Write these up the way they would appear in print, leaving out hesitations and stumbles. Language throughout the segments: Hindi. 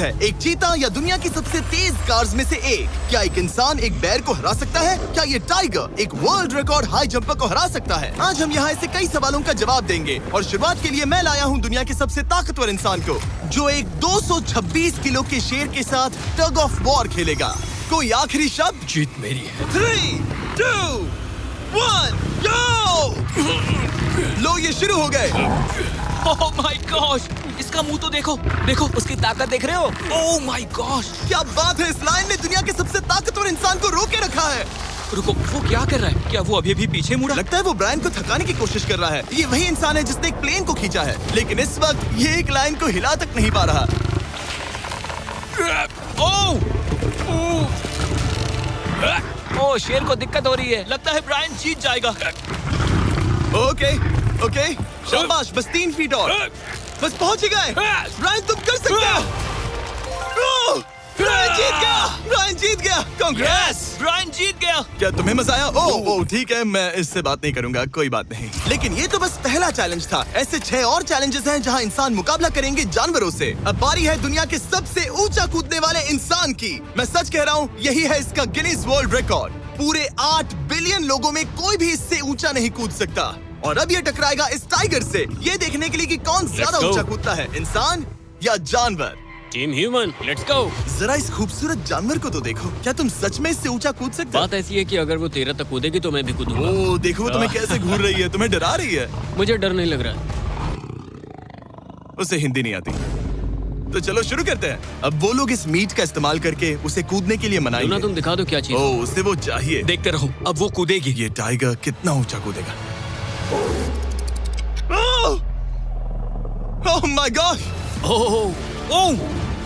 है, एक चीता या दुनिया की सबसे तेज कार्स में से एक। क्या एक इंसान एक बैर को हरा सकता है? क्या ये टाइगर एक वर्ल्ड रिकॉर्ड हाई जंपर को हरा सकता है? आज हम यहाँ ऐसे कई सवालों का जवाब देंगे और शुरुआत के लिए मैं लाया हूँ दुनिया के सबसे ताकतवर इंसान को, जो एक 226 किलो के शेर के साथ टग ऑफ वॉर खेलेगा। कोई आखिरी शब्द? जीत मेरी है। 3, 2, 1, go! लो ये शुरू हो गए। ओह माय गॉश, इसका मुंह तो देखो, देखो उसकी ताकत देख रहे हो? ओह माय गॉश, क्या बात है, इस लाइन ने दुनिया के सबसे ताकतवर इंसान को रोके रखा है। रुको, वो क्या कर रहा है? क्या वो अभी भी पीछे मुड़ा? लगता है वो ब्रायन को थकाने की कोशिश कर रहा है। ये वही इंसान है जिसने एक प्लेन को खींचा है, लेकिन इस वक्त ये एक लाइन को हिला तक नहीं पा रहा। ओह, शेर को दिक्कत हो रही है। लगता है ब्रायन जीत जाएगा। ओके, शाबाश, बस 3 फीट और, बस पहुंच ही गए। ब्रायन तुम कर सकते हो। ब्रायन जीत गया, ब्रायन जीत गया। कांग्रेस, ब्रायन जीत गया। क्या तुम्हें मजा आया? ओह ठीक है, मैं इससे बात नहीं करूंगा, कोई बात नहीं। लेकिन ये तो बस पहला चैलेंज था। ऐसे 6 और चैलेंजेस हैं जहां इंसान मुकाबला करेंगे जानवरों से। अब बारी है दुनिया के सबसे ऊंचा कूदने वाले इंसान की। मैं सच कह रहा हूँ, यही है इसका गिनीज वर्ल्ड रिकॉर्ड। पूरे 8 बिलियन लोगों में कोई भी इससे ऊंचा नहीं कूद सकता। और अब ये टकराएगा इस टाइगर से, ये देखने के लिए कि कौन ज्यादा ऊंचा कूदता है, इंसान या जानवर। Team human, let's go. जरा इस खूबसूरत जानवर को तो देखो, क्या तुम सच में इससे ऊंचा कूद सकते हो? बात ऐसी है कि अगर वो 13 तक कूदेगी तो मैं भी कूदूंगा। ओह देखो, तुम्हें कैसे घूर रही है, तुम्हें डरा रही है। मुझे डर नहीं लग रहा। उसे हिंदी नहीं आती, तो चलो शुरू करते हैं। अब वो लोग इस मीट का इस्तेमाल करके उसे कूदने के लिए मनाएंगे। तुम दिखा दो क्या चीज। ओह उसे वो चाहिए। देखते रहो, अब वो कूदेगी। ये टाइगर कितना ऊंचा कूदेगा। Oh my God. ओह,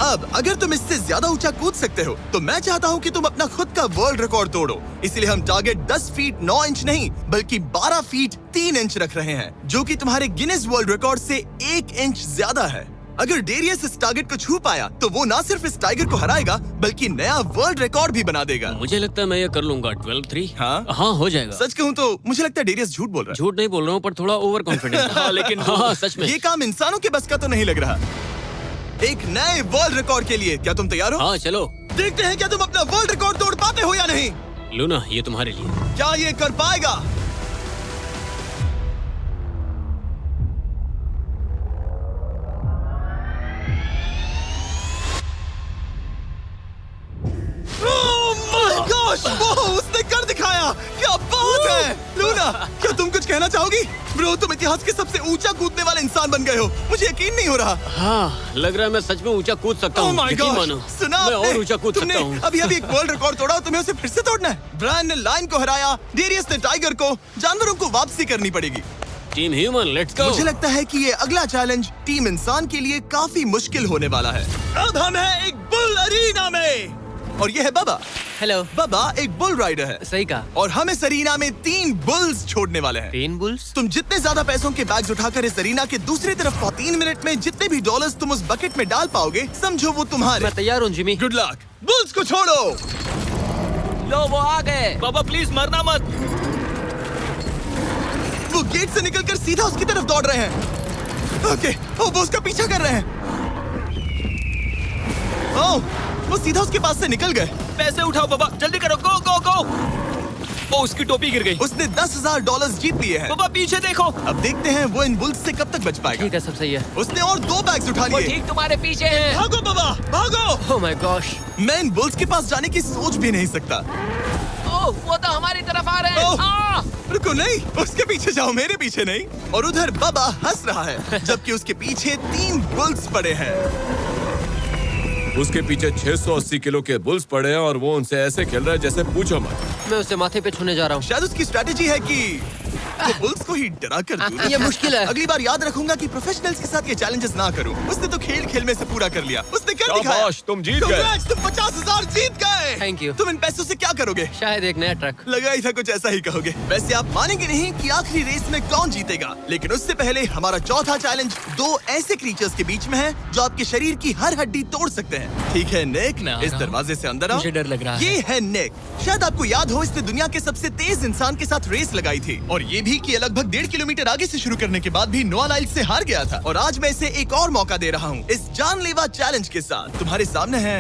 अब अगर तुम इससे ज्यादा ऊंचा कूद सकते हो तो मैं चाहता हूँ कि तुम अपना खुद का वर्ल्ड रिकॉर्ड तोड़ो। इसलिए हम टारगेट 10 फीट 9 इंच नहीं बल्कि 12 फीट 3 इंच रख रहे हैं, जो कि तुम्हारे गिनीज वर्ल्ड रिकॉर्ड से 1 इंच ज्यादा है। अगर डेरियस इस टारगेट को छू पाया तो वो ना सिर्फ इस टाइगर को हराएगा बल्कि नया वर्ल्ड रिकॉर्ड भी बना देगा। मुझे लगता है मैं ये कर लूंगा। 12-3। हाँ हो जाएगा। सच कहूँ तो मुझे लगता है डेरियस झूठ बोल रहा है। झूठ नहीं बोल रहा हूँ, पर थोड़ा ओवर कॉन्फिडेंस। हाँ, लेकिन हाँ, सच में ये काम इंसानों के बस का तो नहीं लग रहा। एक नए वर्ल्ड रिकॉर्ड के लिए क्या तुम तैयार हो? हाँ चलो देखते हैं क्या तुम अपना वर्ल्ड रिकॉर्ड तोड़ पाते हो या नहीं। लूना, ये तुम्हारे लिए। क्या ये कर पाएगा? Oh my gosh! वो उसने कर दिखाया। क्या बात है लूना, क्या तुम कुछ कहना चाहोगी? ब्रो, तुम इतिहास के सबसे ऊंचा कूदने वाले इंसान बन गए हो। मुझे यकीन नहीं हो रहा। हाँ, लग रहा है मैं सच में ऊंचा कूद सकता हूँ। यकीन मानो। सुना, मैं और ऊंचा कूद सकता हूँ। अभी एक वर्ल्ड रिकॉर्ड तोड़ा, तुम्हें उसे फिर से तोड़ना है। ब्रायन ने लाइन को हराया, डेरियस ने टाइगर को, जानवरों को वापसी करनी पड़ेगी। Team human, let's go. मुझे लगता है कि ये अगला चैलेंज टीम इंसान के लिए काफी मुश्किल होने वाला है। अब हम हैं एक बुल अरीना में और ये है बाबा। हेलो। बाबा एक बुल राइडर है। सही कहा। और हम इस अरीना में 3 बुल्स छोड़ने वाले हैं। 3 बुल्स? तुम जितने ज्यादा पैसों के बैग्स उठाकर इस अरीना के दूसरी तरफ 3 मिनट में जितने भी डॉलर्स तुम उस बकेट में डाल पाओगे, समझो वो तुम्हारे। मैं तैयार हूँ जिमी। Good luck. बुल्स को छोड़ो। लो वो आ गए। बाबा प्लीज मरना मत। वो गेट से निकलकर सीधा उसकी तरफ दौड़ रहे हैं। ओके, वो उसका पीछा कर रहे हैं। वो सीधा उसके पास से निकल गए। पैसे उठाओ बाबा, जल्दी करो, गो गो गो। उसकी टोपी गिर गई। उसने 10,000 डॉलर्स जीत लिए हैं। बाबा पीछे देखो। अब देखते हैं वो इन बुल्स से कब तक बच पाएगा। ठीक है, सब सही है। उसने और 2 बैग्स उठा वो लिए। ठीक तुम्हारे पीछे हैं। भागो बाबा, भागो। Oh my gosh. मैं इन बुल्स के पास जाने की सोच भी नहीं सकता। ओह, वो तो हमारी तरफ आ रहे ओह। हैं। रुको, नहीं, उसके पीछे जाओ, मेरे पीछे नहीं। और उधर बाबा हंस रहा है जबकि उसके पीछे 3 बुल्स पड़े हैं। उसके पीछे 680 किलो के बुल्स पड़े हैं और वो उनसे ऐसे खेल रहा है जैसे पूछो मत। मैं उसे माथे पे छूने जा रहा हूँ। शायद उसकी स्ट्रेटेजी है कि वो बुल्स को ही डरा कर दूं। ये मुश्किल है। अगली बार याद रखूंगा कि प्रोफेशनल्स के साथ ये चैलेंजेस ना करूं। उसने तो खेल खेल में से पूरा कर लिया। उसने कर दिखाया। शाबाश, तुम जीत गए। Congrats, तुम 50,000 जीत गए। Thank you। तुम इन पैसों से क्या करोगे? शायद एक नया ट्रक। लगा ही था कुछ ऐसा ही कहोगे। वैसे आप मानेंगे नहीं कि आखिरी रेस में कौन जीतेगा, लेकिन उससे पहले हमारा चौथा चैलेंज 2 ऐसे क्रीचर्स के बीच में है जो आपके शरीर की हर हड्डी तोड़ सकते हैं। ठीक है निक, इस दरवाजे से अंदर आओ। मुझे डर लग रहा है। ये है निक। शायद आपको याद हो, इसने दुनिया के सबसे तेज इंसान के साथ रेस लगाई थी और ये भी कि ये लगभग 1.5 किलोमीटर आगे से शुरू करने के बाद भी नोआ लाइल्स से हार गया था और आज मैं इसे एक और मौका दे रहा हूँ इस जानलेवा चैलेंज के साथ। तुम्हारे सामने है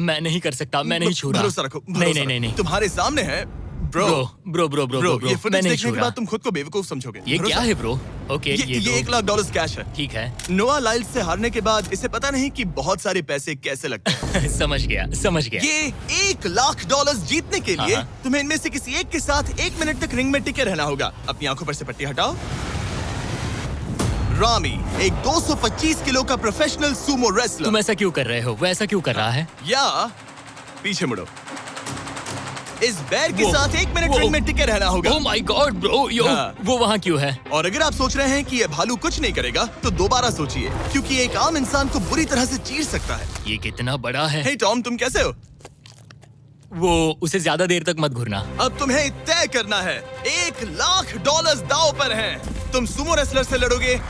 मैं नहीं कर सकता, मैं नहीं छू रहा। भरोसा रखो, नहीं भरोसा नहीं नहीं रखो। नहीं। तुम्हारे सामने है bro bro bro bro bro ये मैं फुटेज नहीं देखने छू के रहा। बाद तुम खुद को बेवकूफ समझोगे। ये भरोसा- क्या है ब्रो? ओके ये तो $1 लाख कैश है। ठीक है। नोआ लाइल्स से हारने के बाद इसे पता नहीं कि बहुत सारे पैसे कैसे लगते हैं। समझ गया। ये $1 लाख जीतने के लिए हाँ। तुम्हें इनमें से किसी एक के साथ 1 मिनट तक रिंग में टिके रहना होगा। अपनी आंखों पर से पट्टी हटाओ। रामी एक 225 किलो का प्रोफेशनल सूमो रेसलर। तुम ऐसा क्यों कर रहे हो? वो ऐसा क्यों कर रहा है? या पीछे मुड़ो। इस बैर के वो- साथ 1 मिनट वो- रिंग में टिके रहना होगा। ओह माय गॉड ब्रो, यो हाँ। वो वहाँ क्यों है? और अगर आप सोच रहे हैं कि ये भालू कुछ नहीं करेगा तो दोबारा सोचिए, क्योंकि एक आम इंसान को बुरी तरह से चीर सकता है। ये कितना बड़ा है। हे टॉम, तुम कैसे हो? वो उसे ज्यादा देर तक मत घुरना। अब तुम्हें तय करना है। $1 लाख दांव पर हैं। तुम सुमो रेसलर से लड़ोगे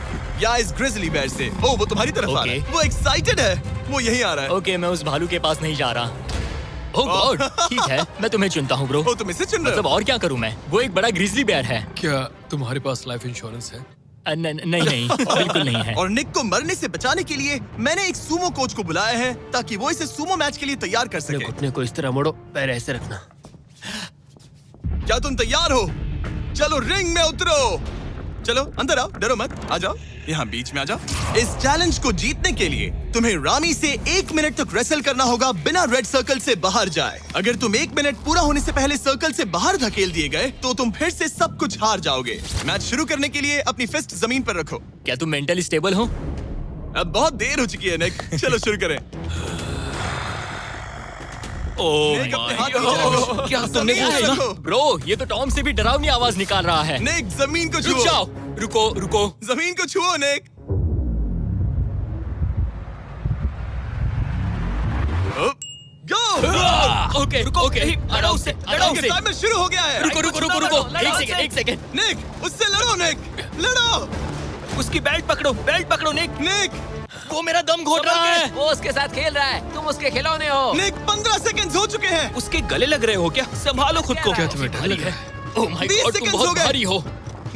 या इस ग्रिजली बेयर से? ओ, वो तुम्हारी तरफ आ रहा है। Okay. वो एक्साइटेड है। वो यहीं आ रहा है। ओके, मैं उस भालू के पास नहीं जा रहा। ओह गॉड, ठीक है, मैं तुम्हें चुनता हूँ ब्रो। ओ, तुम इसे चुन रहे मतलब हो? और क्या करूँ मैं? वो एक बड़ा ग्रिजली बेयर है। क्या तुम्हारे पास लाइफ इंश्योरेंस है? नहीं बिल्कुल नहीं है। और निक को मरने से बचाने के लिए मैंने एक सूमो कोच को बुलाया है ताकि वो इसे सूमो मैच के लिए तैयार कर अपने सके। घुटने को इस तरह मोड़ो, पैर ऐसे रखना। क्या तुम तैयार हो? चलो रिंग में उतरो। चलो अंदर आओ, डरो मत, आ जाओ, यहाँ बीच में आ जाओ। इस चैलेंज को जीतने के लिए तुम्हें रामी से 1 मिनट तक रेसल करना होगा बिना रेड सर्कल से बाहर जाए। अगर तुम 1 मिनट पूरा होने से पहले सर्कल से बाहर धकेल दिए गए तो तुम फिर से सब कुछ हार जाओगे। मैच शुरू करने के लिए अपनी फिस्ट जमीन पर रखो। क्या तुम मेंटली स्टेबल हो? अब बहुत देर हो चुकी है निक, चलो शुरू करें। ओह निक, अपने माय हाथ नीचे रखो। गॉड, क्या तुमने जमीन वो पे सुना? रखो। ब्रो, ये तो टॉम से भी डरावनी आवाज निकाल रहा है। निक, जमीन को रुक छुओ। जाओ, रुको। जमीन को छुओ निक। गो। ओके, लड़ो उससे। टाइमर शुरू हो गया है। रुको, एक सेकंड। निक, उससे लड़ो निक, लड़ो। उसकी बेल्ट पकड़ो निक। निक, वो मेरा दम घोट रहा है। वो उसके साथ खेल रहा है, तुम उसके खिलौने हो। निक, 15 सेकंड्स हो चुके हैं। उसके गले लग रहे हो क्या? संभालो खुद को। क्या तुम्हें डर लग रहा है? ओह माय 20 गॉड, तुम seconds हो बहुत गए। भारी हो।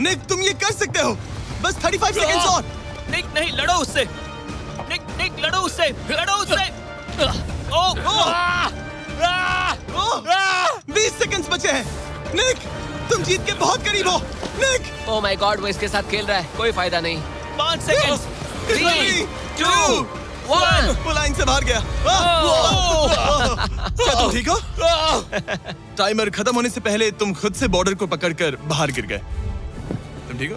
निक, तुम ये कर सकते हो। बस 35 सेकंड्स और। निक, नहीं, लड़ो उससे। निक, लड़ो उससे। ओह, 20 सेकंड्स बचे हैं। निक, तुम जीत के बहुत करीब हो। निक, ओह माय गॉड, वो इसके साथ खेल रहा है, कोई फायदा नहीं। 5 सेकंड्स। 3, 2, 1 वो लाइन से बाहर गया। क्या तुम ठीक हो? टाइमर खत्म होने से पहले तुम खुद से बॉर्डर को पकड़कर बाहर गिर गए। तुम ठीक हो?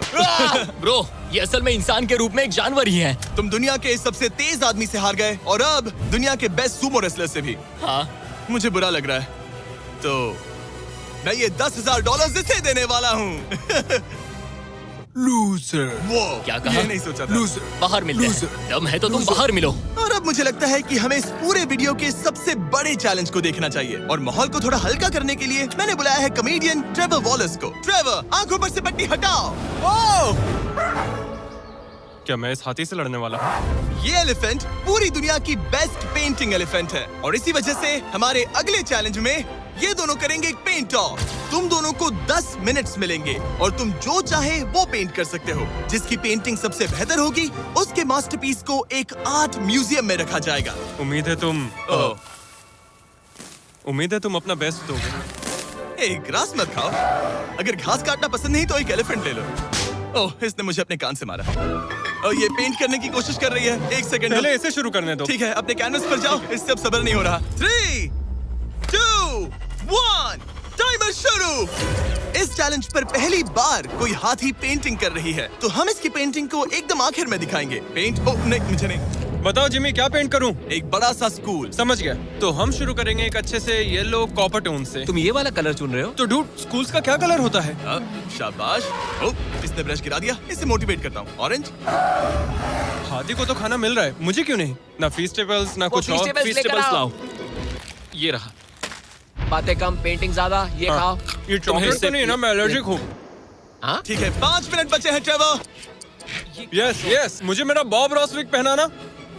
ब्रो, ये असल में इंसान के रूप में एक जानवर ही है। तुम दुनिया के सबसे तेज आदमी से हार गए और अब दुनिया के बेस्ट सूमो रेसलर से भी। हाँ, मुझे बुरा लग रहा है, तो मैं ये $10,000 इसे देने वाला हूँ। लूजर। वो क्या कहा? ये नहीं सोचा था। लूजर। बाहर मिलते हैं। Loser. दम है तो तुम बाहर मिलो। और अब मुझे लगता है कि हमें इस पूरे वीडियो के सबसे बड़े चैलेंज को देखना चाहिए और माहौल को थोड़ा हल्का करने के लिए मैंने बुलाया है कॉमेडियन ट्रेवर वॉलस को। ट्रेवर, आंखों पर से पट्टी हटाओ। ओह! क्या मैं इस हाथी से लड़ने वाला हूँ? ये एलिफेंट पूरी दुनिया की बेस्ट पेंटिंग एलिफेंट है और इसी वजह से हमारे अगले चैलेंज में ये दोनों करेंगे एक पेंट ऑफ। तुम दोनों को 10 मिनट्स मिलेंगे और तुम जो चाहे वो पेंट कर सकते हो। जिसकी पेंटिंग सबसे बेहतर होगी उसके मास्टरपीस को एक आर्ट म्यूजियम में रखा जाएगा। उम्मीद है तुम अपना बेस्ट दोगे। ग्रास मत खाओ। अगर घास काटना पसंद नहीं तो एक एलिफेंट ले लो। ओह, इसने मुझे अपने कान से मारा। और ये पेंट करने की कोशिश कर रही है। 1 सेकंड। पहले इसे शुरू करने दो। ठीक है, अपने कैनवस पर जाओ। इससे अब सब्र नहीं हो रहा। 3, 2, 1, टाइमर शुरू। इस चैलेंज पर पहली बार कोई हाथी पेंटिंग कर रही है, तो हम इसकी पेंटिंग को एकदम आखिर में दिखाएंगे। पेंट, ओह नहीं, मुझे नहीं। बताओ जिमी, क्या पेंट करूं? एक बड़ा सा स्कूल। समझ गया। तो हम शुरू करेंगे एक अच्छे से येलो कॉपर टोन से। तुम ये वाला कलर चुन रहे हो? तो डूड, स्कूल्स का क्या कलर होता है? शाबाश। ओह, इसने ब्रश गिरा दिया। इसे मोटिवेट करता हूँ। ऑरेंज। हाथी को तो खाना मिल रहा है, मुझे क्यों नहीं? ना फेस्टिवल्स ना वो कुछ और। Feastables लेकर आओ। लाओ। ये रहा। बातें कम, पेंटिंग ज्यादा। ये खाओ। ये चॉकलेट तो नहीं ना, मैं एलर्जिक हूँ। हाँ? ठीक है, 5 मिनट बचे हैं ट्रेवर। यस, मुझे मेरा बॉब रॉसविक पहनाना।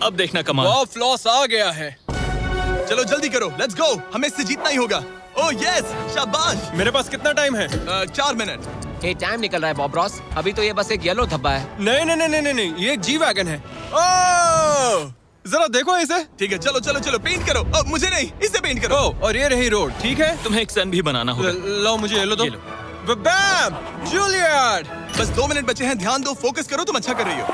अब देखना कमाल। बॉब फ्लॉस आ गया है। चलो जल्दी करो, लेट्स गो। हमें इससे जीतना ही होगा। ओह यस, शाबाश। मेरे पास कितना टाइम है? 4 मिनट। ये टाइम निकल रहा है बॉब रॉस। अभी तो ये बस एक येलो धब्बा है। नहीं, ये एक जी वैगन है। ओह! जरा देखो इसे। ठीक है, चलो चलो चलो, पेंट करो। मुझे नहीं, इसे पेंट करो। ओह, और ये रही रोड, ठीक है? तुम्हें एक सन भी बनाना होगा। लो मुझे येलो दो। ये लो। बैम! जूलियट! बस 2 मिनट बचे हैं, ध्यान दो, फोकस करो, तुम अच्छा कर रही हो।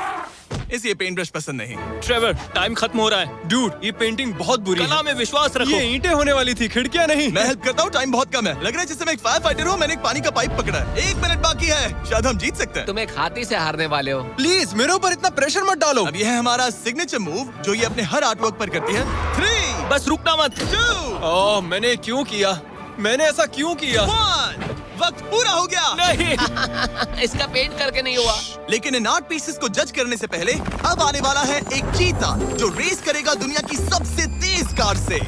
इसे ये पेंट ब्रश पसंद नहीं। ट्रेवर, टाइम खत्म हो रहा है। डूड, ये पेंटिंग बहुत बुरी कला है। में विश्वास रखो। ये ईंटें होने वाली थी, खिड़कियां नहीं। मैं हेल्प करता हूँ, टाइम बहुत कम है। लग रहा है जैसे मैं एक फायर फाइटर हूँ, मैंने एक पानी का पाइप पकड़ा है। 1 मिनट बाकी है, शायद हम जीत सकते हैं। तुम एक हाथी से हारने वाले हो। प्लीज मेरे ऊपर इतना प्रेशर मत डालो। अब ये है हमारा सिग्नेचर मूव, जो ये अपने हर आर्टवर्क पर करती है। 3, बस रुकना मत। 2, ओह, मैंने क्यों किया? मैंने ऐसा क्यों किया? 1, वक्त पूरा हो गया। नहीं। इसका पेंट करके नहीं हुआ। लेकिन इन आर्ट पीसेस को जज करने से पहले अब आने वाला है एक चीता जो रेस करेगा दुनिया की सबसे तेज कार से।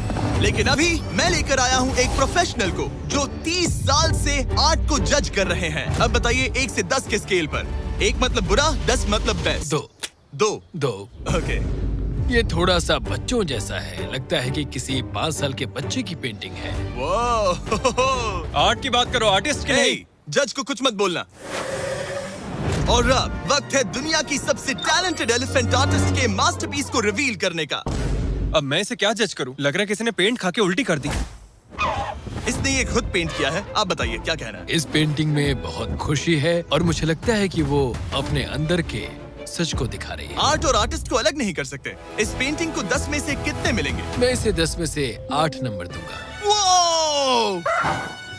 लेकिन अभी मैं लेकर आया हूँ एक प्रोफेशनल को जो 30 साल से आर्ट को जज कर रहे हैं। अब बताइए 1 से 10 के स्केल पर। 1 मतलब बुरा, 10 मतलब बेस्ट। 2। ओके। ये थोड़ा सा बच्चों जैसा है। लगता है कि किसी 5 साल के बच्चे की पेंटिंग है। वो आर्ट की बात करो, आर्टिस्ट की नहीं। जज को कुछ मत बोलना। और अब वक्त है दुनिया की सबसे टैलेंटेड एलिफेंट आर्टिस्ट के मास्टरपीस को रिवील करने का। अब मैं इसे क्या जज करूं? लग रहा है किसी ने पेंट खा के उल्टी कर दी। इसने ये खुद पेंट किया है। आप बताइए क्या कहना है? इस पेंटिंग में बहुत खुशी है और मुझे लगता है कि वो अपने अंदर के सच को दिखा रही है। आर्ट और आर्टिस्ट को अलग नहीं कर सकते। इस पेंटिंग को 10 में से कितने मिलेंगे? मैं इसे 10 में से 8 नंबर दूंगा। वो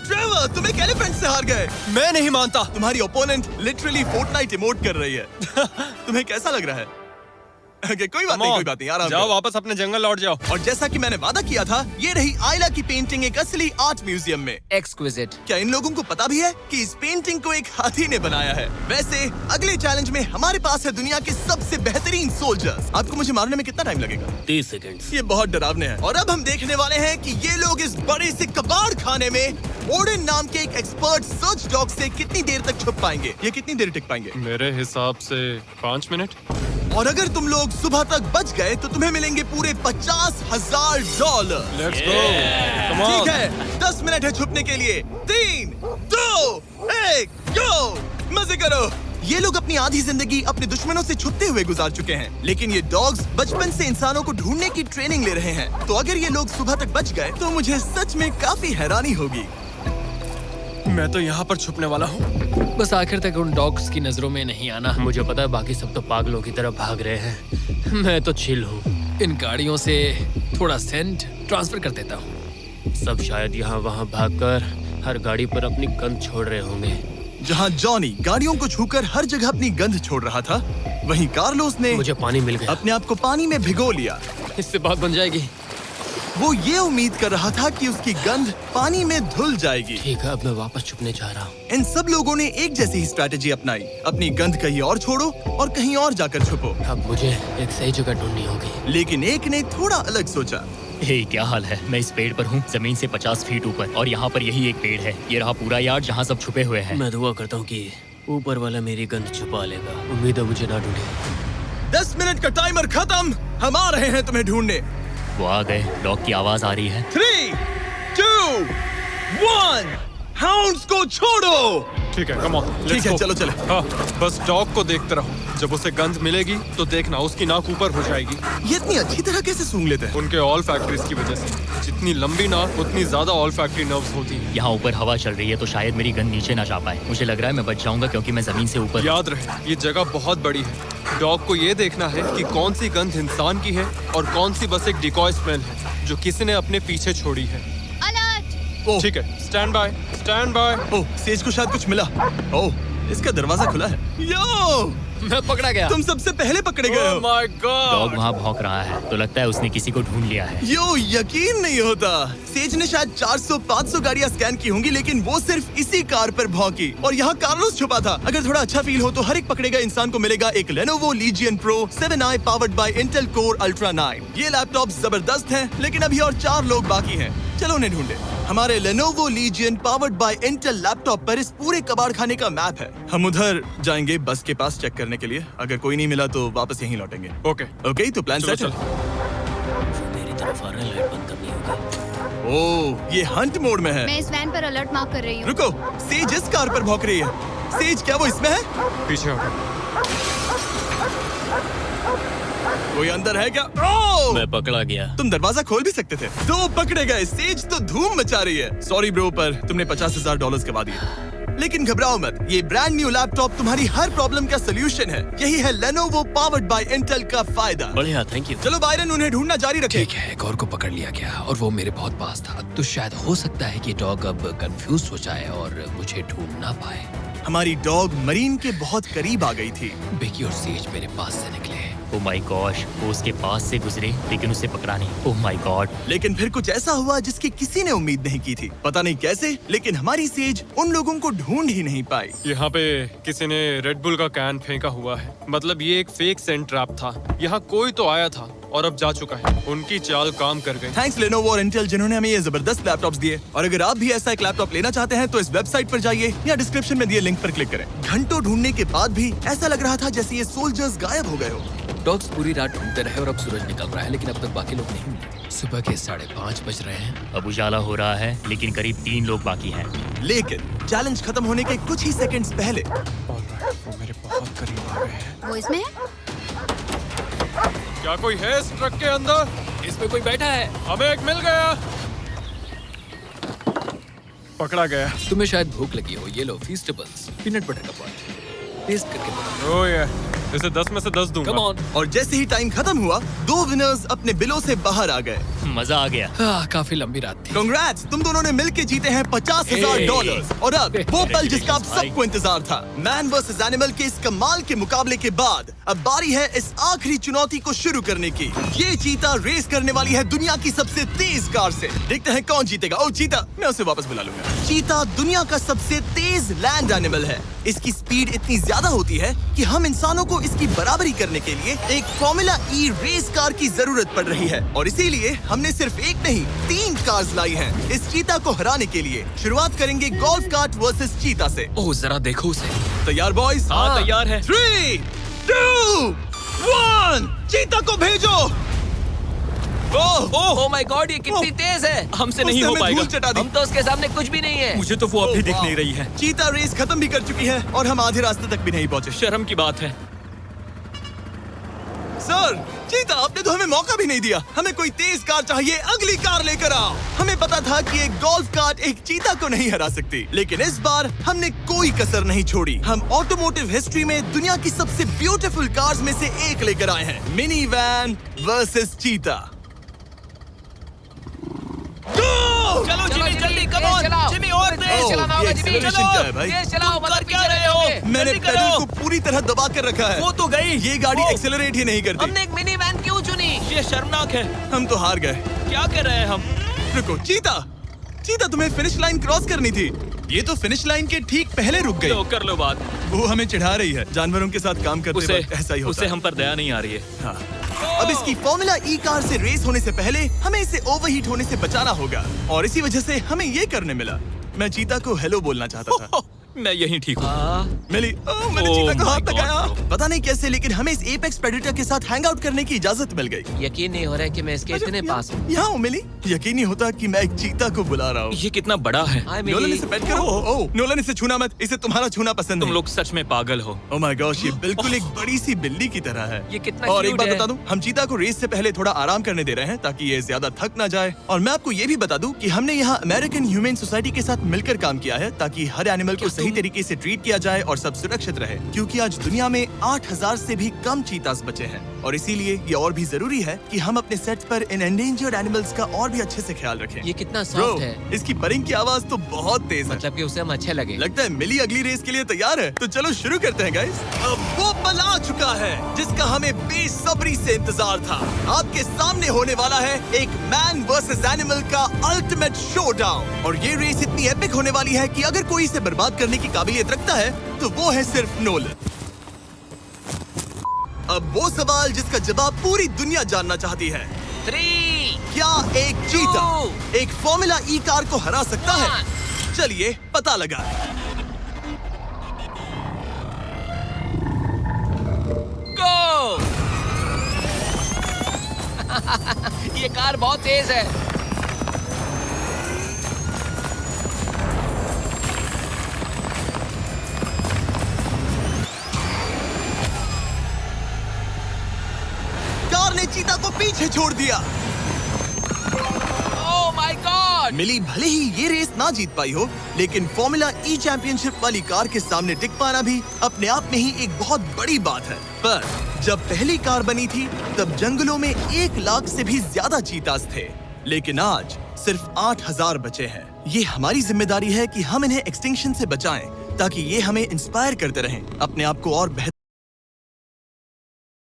ट्रेवर, तुम एक एलिफेंट से हार गए। मैं नहीं मानता। तुम्हारी ओपोनेंट लिटरली फोर्टनाइट इमोट कर रही है। तुम्हें कैसा लग रहा है? Okay, कोई बात नहीं, आराम जाओ करो। वापस अपने जंगल लौट जाओ। और जैसा कि मैंने वादा किया था, ये रही आयला की पेंटिंग एक असली आर्ट म्यूजियम में। एक्सक्विजिट। क्या इन लोगों को पता भी है कि इस पेंटिंग को एक हाथी ने बनाया है? वैसे अगले चैलेंज में हमारे पास है दुनिया के सबसे बेहतरीन सोल्जर्स। आपको मुझे मारने में कितना टाइम लगेगा? 30 सेकंड। ये बहुत डरावने हैं। और अब हम देखने वाले हैं कि ये लोग इस बड़े से कबाड़ खाने में ओडिन नाम के एक एक्सपर्ट सर्च डॉग से कितनी देर तक छुप पाएंगे। ये कितनी देर टिक पाएंगे? मेरे हिसाब से 5 मिनट। और अगर तुम लोग सुबह तक बच गए तो तुम्हें मिलेंगे पूरे $50,000। Let's go. कम ठीक ऑन। है, 10 मिनट है छुपने के लिए। 3, 2, 1, गो! मजे करो। ये लोग अपनी आधी जिंदगी अपने दुश्मनों से छुपते हुए गुजार चुके हैं, लेकिन ये डॉग्स बचपन से इंसानों को ढूंढने की ट्रेनिंग ले रहे हैं। तो अगर ये लोग सुबह तक बच गए तो मुझे सच में काफी हैरानी होगी। मैं तो यहाँ पर छुपने वाला हूँ। बस आखिर तक उन डॉग्स की नजरों में नहीं आना। मुझे पता है बाकी सब तो पागलों की तरह भाग रहे हैं। मैं तो चिल हूँ। इन गाड़ियों से थोड़ा सेंट ट्रांसफर कर देता हूँ। सब शायद यहाँ वहाँ भागकर हर गाड़ी पर अपनी गंध छोड़ रहे होंगे। जहाँ जॉनी गाड़ियों को छूकर हर जगह अपनी गंध छोड़ रहा था, वहीं कार्लोस ने मुझे पानी मिल गया। अपने आप को पानी में भिगो लिया। इससे बात बन जाएगी। वो ये उम्मीद कर रहा था कि उसकी गंध पानी में धुल जाएगी। ठीक है, अब मैं वापस छुपने जा रहा हूँ। इन सब लोगों ने एक जैसी ही स्ट्रैटेजी अपनाई। अपनी गंध कहीं और छोड़ो और कहीं और जाकर छुपो। अब मुझे एक सही जगह ढूंढनी होगी। लेकिन एक ने थोड़ा अलग सोचा। हे, क्या हाल है? मैं इस पेड़ पर हूँ, जमीन से 50 फीट ऊपर, और यहाँ पर यही एक पेड़ है। ये रहा पूरा यार्ड जहाँ सब छुपे हुए हैं। मैं दुआ करता हूँ कि ऊपर वाला मेरी गंध छुपा लेगा। उम्मीद है मुझे ना ढूंढे। 10 मिनट का टाइमर खत्म। हम आ रहे हैं तुम्हें ढूंढने। वो आ गए। डॉग की आवाज आ रही है। 3, 2, 1, हाउंड्स को छोड़ो। ठीक है, कम ऑन। ठीक है, चलो चले। हाँ, बस डॉग को देखते रहो। जब उसे गंध मिलेगी तो देखना उसकी नाक ऊपर हो जाएगी। ये इतनी अच्छी तरह कैसे सूंघ लेते हैं? उनके ऑल फैक्ट्रीज की वजह से। जितनी लंबी नाक उतनी ज्यादा ऑल फैक्ट्री नर्व्स होती हैं। यहाँ ऊपर हवा चल रही है तो शायद मेरी गंध नीचे ना जा पाए। मुझे लग रहा है मैं बच जाऊंगा क्योंकि मैं जमीन से ऊपर। याद रहे, ये जगह बहुत बड़ी है। डॉग को ये देखना है कि कौन सी गंध इंसान की है और कौन सी बस एक डिकॉय स्मेल है जो किसी ने अपने पीछे छोड़ी है। ओह, ठीक है, stand by, stand by. Oh, says को शायद कुछ मिला। ओह, इसका दरवाजा खुला है। यो, मैं पकड़ा गया। तुम सबसे पहले पकड़े गए हो। My dog God. वहाँ भौंक रहा है तो लगता है उसने किसी को ढूंढ लिया है। यो, यकीन नहीं होता। सेज ने शायद 400-500 गाड़ियां स्कैन की होंगी, लेकिन वो सिर्फ इसी कार पर भौंकी। और यहाँ कार्लोस छुपा था। अगर थोड़ा अच्छा फील हो तो हर एक पकड़े गए इंसान को मिलेगा एक Lenovo Legion Pro 7i powered by Intel Core Ultra 9। ये लैपटॉप जबरदस्त हैं, लेकिन अभी और 4 लोग बाकी हैं। चलो उन्हें ढूंढे। हमारे Lenovo Legion powered by Intel laptop पर इस पूरे कबाड़ खाने का मैप है। हम उधर जाएंगे बस के पास चेक करने के लिए। अगर कोई नहीं मिला तो वापस यहीं लौटेंगे। ओके, ओके, तो प्लान चलो सेट है। मेरी तरफ आ रहा है, लाइट बंद करनी होगी। ओह, ये हंट मोड में है। मैं इस वैन पर अलर्ट मार्क कर रही हूँ। रुको, सेज इस कार पर भौंक रही है। सेज क्या वो इसमें है? पीछे हटो। कोई अंदर है क्या? ओह! मैं पकड़ा गया। तुम दरवाजा खोल भी सकते थे। दो पकड़े गए। सेज तो धूम मचा रही है। सॉरी ब्रो, पर तुमने $50,000 गवा दिए। लेकिन घबराओ मत, ये ब्रांड न्यू लैपटॉप तुम्हारी हर प्रॉब्लम का सोल्यूशन है। यही है Lenovo पावर्ड बाय इंटेल का फायदा। बढ़िया, थैंक यू। चलो बायरन, उन्हें ढूंढना जारी रखें। ठीक है, एक और को पकड़ लिया गया और वो मेरे बहुत पास था। तो शायद हो सकता है कि डॉग अब कंफ्यूज हो जाए और मुझे ढूंढ ना पाए। हमारी डॉग मरीन के बहुत करीब आ गई थी। बेकी और सेज मेरे पास से निकले। ओह माय गॉश, वो उसके पास से गुजरे लेकिन उसे पकड़ा नहीं। Oh my God. लेकिन फिर कुछ ऐसा हुआ जिसकी किसी ने उम्मीद नहीं की थी। पता नहीं कैसे, लेकिन हमारी सेज उन लोगों को ढूंढ ही नहीं पाई। यहाँ पे किसी ने रेड बुल का कैन फेंका हुआ है। मतलब ये एक फेक सेंट ट्रैप था। यहाँ कोई तो आया था और अब जा चुका है। उनकी चाल काम कर गई। थैंक्स Lenovo और इंटेल जिन्होंने हमें ये जबरदस्त लैपटॉप्स दिए। और अगर आप भी ऐसा एक लैपटॉप लेना चाहते हैं तो इस वेबसाइट पर जाइए या डिस्क्रिप्शन में दिए लिंक पर क्लिक करें। घंटों ढूंढने के बाद भी ऐसा लग रहा था जैसे ये सोल्जर्स गायब हो गए हो। डॉग्स पूरी रात ढूंढते रहे और अब सूरज निकल रहा है, लेकिन अब तक बाकी लोग नहीं मिले। सुबह के 5:30 बज रहे हैं। अब उजाला हो रहा है लेकिन करीब 3 लोग बाकी हैं। लेकिन चैलेंज खत्म होने के कुछ ही सेकंड्स पहले वो मेरे बहुत करीब आ गए हैं। वो इसमें है? क्या कोई है इस ट्रक के अंदर? इसमें कोई बैठा है। हमें एक मिल गया। पकड़ा गया। तुम्हें शायद भूख लगी हो। ये लो फीस्टेबल्स, पीनट बटर का पॉट। टेस्ट करके बताओ। ओह ये, इसे 10 में से 10 दूंगा। Come on. और जैसे ही टाइम खत्म हुआ, 2 विनर्स अपने बिलों से बाहर आ गए। मजा आ गया। काफी लंबी रात थी। कांग्रेट्स, तुम दोनों ने मिलके जीते हैं $50,000। और अब वो पल जिसका आप सबको इंतजार था। मैन वर्सेस एनिमल के इस कमाल के मुकाबले के बाद अब बारी है इस आखिरी चुनौती को शुरू करने की। ये चीता रेस करने वाली है दुनिया की सबसे तेज कार से। देखते हैं कौन जीतेगा। ओ चीता, मैं उसे वापस बुला लूंगा। चीता दुनिया का सबसे तेज लैंड एनिमल है। इसकी स्पीड इतनी ज्यादा होती है कि हम इंसानों को इसकी बराबरी करने के लिए एक फॉर्मूला ई रेस कार की जरूरत पड़ रही है। और इसीलिए हमने सिर्फ एक नहीं 3 कार्स लाई हैं। इस चीता को हराने के लिए शुरुआत करेंगे गोल्फ कार्ट वर्सेस चीता से। ओह जरा देखो उसे। तैयार बॉयज? हाँ तैयार है। 3, 2, 1, चीता को भेजो। ओह माय गॉड, ये कितनी तेज है। हमसे नहीं उसने हो हमें पाएगा। धूल चटा दी। हम तो उसके सामने कुछ भी नहीं है। मुझे तो वो अभी दिख वाह। नहीं रही है। चीता रेस खत्म भी कर चुकी है और हम आधे रास्ते तक भी नहीं पहुंचे। शर्म की बात है। सर, चीता, आपने तो हमें मौका भी नहीं दिया। हमें कोई तेज कार चाहिए, अगली कार लेकर आओ। हमें पता था कि एक गोल्फ कार्ट एक चीता को नहीं हरा सकती, लेकिन इस बार हमने कोई कसर नहीं छोड़ी। हम ऑटोमोटिव हिस्ट्री में दुनिया की सबसे ब्यूटीफुल कार्स में से एक लेकर आए हैं। मिनी वैन वर्सेस चीता। चलो जिमी जल्दी, कम ऑन जिमी, और तेज चलाना होगा ये जिमी। acceleration क्या है भाई? तेज चलाओ, तुम मतलब कर क्या पीछे रहे हो? रहेंगे। मैंने जल्दी पेडल करो। को पूरी तरह दबा कर रखा है। वो तो गई। ये गाड़ी वो। एक्सेलरेट ही नहीं करती। हमने एक मिनी वैन क्यों चुनी? ये शर्मनाक है। हम तो हार गए। क्या कर रहे हैं हम? रुको चीता, चीता तुम्हें फिनिश लाइन क्रॉस करनी थी। ये तो फिनिश लाइन के ठीक पहले रुक गई। लो कर लो बात। वो हमें चिढ़ा रही है। जानवरों के साथ काम करते उसे वक्त ऐसा ही होता उसे है। हम पर दया नहीं आ रही है। हाँ। अब इसकी फॉर्मूला ई कार से रेस होने से पहले हमें इसे ओवरहीट होने से बचाना होगा। और इसी वजह से हमें ये करने मिला। मैं चीता को हेलो बोलना चाहता था। मैं यहीं ठीक हूँ। मिली। मैंने Oh चीता को my हाथ God, लगाया। bro. पता नहीं कैसे, लेकिन हमें इस एपेक्स प्रेडेटर के साथ हैंग आउट करने की इजाजत मिल गई। यकीन नहीं हो रहा है कि मैं इसके इतने पास हूँ। यहाँ हूँ मिली। यकीन नहीं होता कि मैं एक चीता को बुला रहा हूँ। ये कितना बड़ा है। हाय नोलन, मिली। इसे पेट करो। ओह, नोलन, इसे छूना मत। इसे तुम्हारा छूना पसंद तुम नहीं। लोग सच में पागल हो। ओह माय गॉश, ये बिल्कुल एक बड़ी सी बिल्ली की तरह है। ये कितना और एक cute बात है। बता दूं, हम चीता को रेस से पहले थोड़ा आराम करने दे रहे हैं ताकि ये ज्यादा थक ना जाए। और मैं आपको ये भी बता दूं कि हमने यहाँ अमेरिकन ह्यूमन सोसाइटी के साथ मिलकर काम किया है ताकि हर एनिमल को सही तरीके से ट्रीट किया जाए और सब सुरक्षित रहे। क्योंकि आज दुनिया में 8,000 से भी कम चीतास बचे हैं और इसीलिए ये और भी जरूरी है कि हम अपने सेट पर इन एंडेंजर्ड एनिमल्स का और भी अच्छे से ख्याल रखें। ये कितना Bro, सॉफ्ट है। इसकी परिंग की आवाज तो बहुत तेज है। मतलब कि उसे हम अच्छे लगे। लगता है मिली अगली रेस के लिए तैयार है। तो चलो शुरू करते हैं गाइस। अब वो पल आ चुका है जिसका हमें बेसब्री से इंतजार था। आपके सामने होने वाला है एक मैन वर्सेस एनिमल का अल्टीमेट शोडाउन। और ये रेस इतनी एपिक होने वाली है कि अगर कोई इसे बर्बाद करने की काबिलियत रखता है तो वो है सिर्फ नोलन। अब वो सवाल जिसका जवाब पूरी दुनिया जानना चाहती है। 3, क्या एक चीता एक फॉर्मूला ई कार को हरा सकता है? 1। चलिए पता लगा। गो। ये कार बहुत तेज है। को पीछे छोड़ दिया। Oh my God! मिली भले ही ये रेस ना जीत पाई हो, लेकिन फॉर्मूला ई चैंपियनशिप वाली कार के सामने टिक पाना भी अपने आप में ही एक बहुत बड़ी बात है। पर जब पहली कार बनी थी तब जंगलों में 1 लाख से भी ज्यादा चीतास थे, लेकिन आज सिर्फ 8000 बचे हैं। ये हमारी जिम्मेदारी है कि हम इन्हें एक्सटिंक्शन से बचाएं, ताकि ये हमें इंस्पायर करते रहें अपने आप को और बेहतर